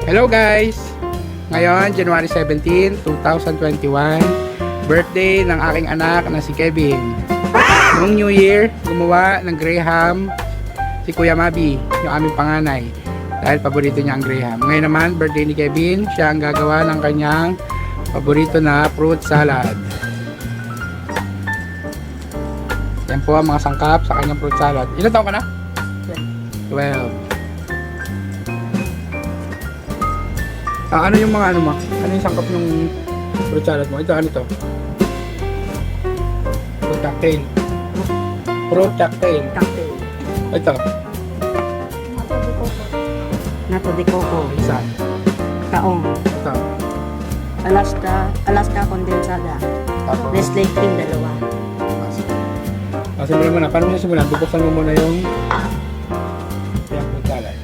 Hello guys! Ngayon, January 17, 2021, birthday ng aking anak na si Kelvin. Noong New Year, gumawa ng Graham si Kuya Mabi, yung aming panganay. Dahil paborito niya ang Graham. Ngayon naman, birthday ni Kelvin, siya ang gagawa ng kanyang paborito na fruit salad. Yan po ang mga sangkap sa kanyang fruit salad. Ilan taon ka na? 12. Ano yung mga ano mo? Ano yung sangkap ng fruit salad mo? Ito, ano ito? Fruit cocktail. Fruit cocktail. Cocktail. Ito. Nato de coco. Isa. Kaong. Ito. Alaska condensada. Tapos. Nestle cream dalawa. Simulan mo na. Paano mo simulan? Bubuksan mo muna yung fruit salad.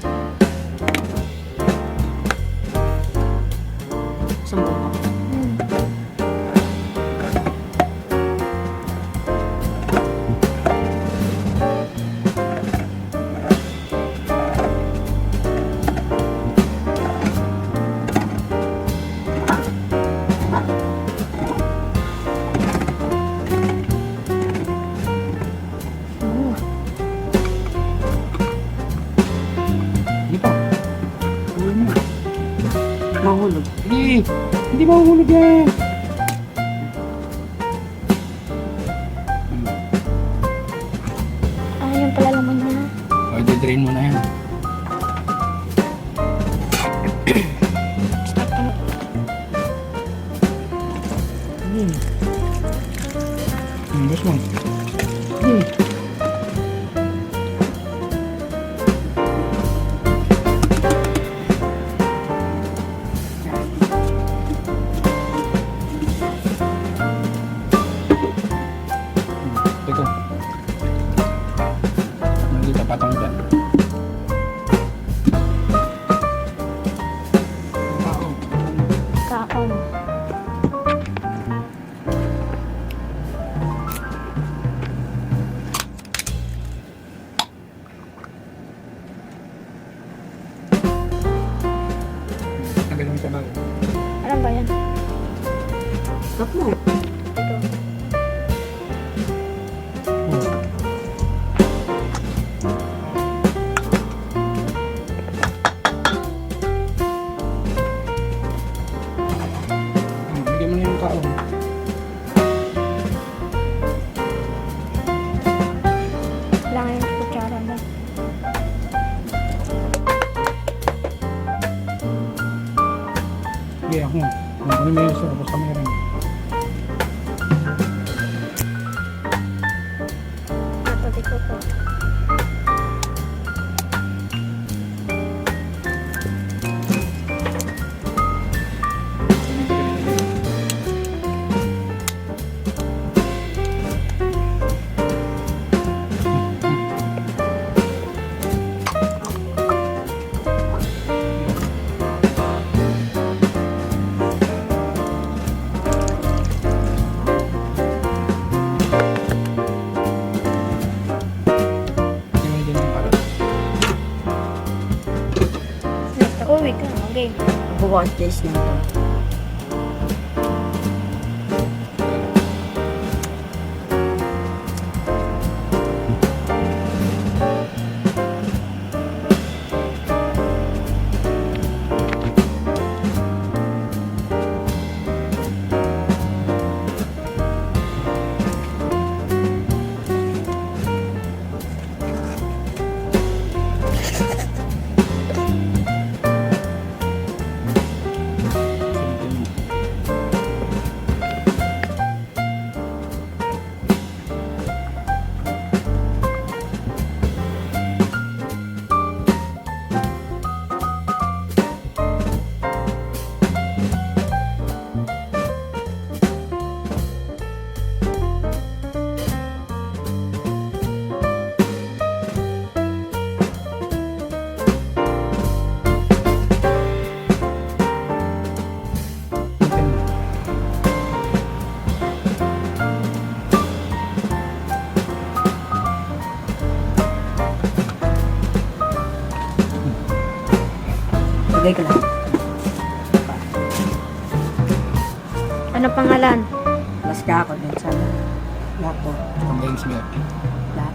Sumbong ko. Mahulog. Hindi mahuhulog yan. Yun pala laman niya. O, i-drain mo na yan. This one. Ito. Nandito patong dyan. Kaon. Tanggalin mo sa bago. Alam ba yan? Stop mo. Ito. Bigyan mo na yung kaon. Kailangan yung kutsara mo. Sige, ako. Ano may isa? Tapos kami rin. Nato de coco. Bigyan mo din yung kaon. Uwi ka. Okay. Buwan taste lang to. Lagay ka lang. Ano pangalan? Mas ka ako din sa lapo. Condensed milk. Lahat.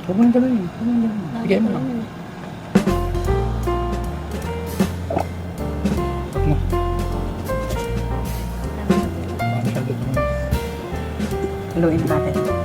Huwag mo nang gawin. Huwag mo nang gawin. Bigay mo lang. No. Masyado naman. Haluin natin.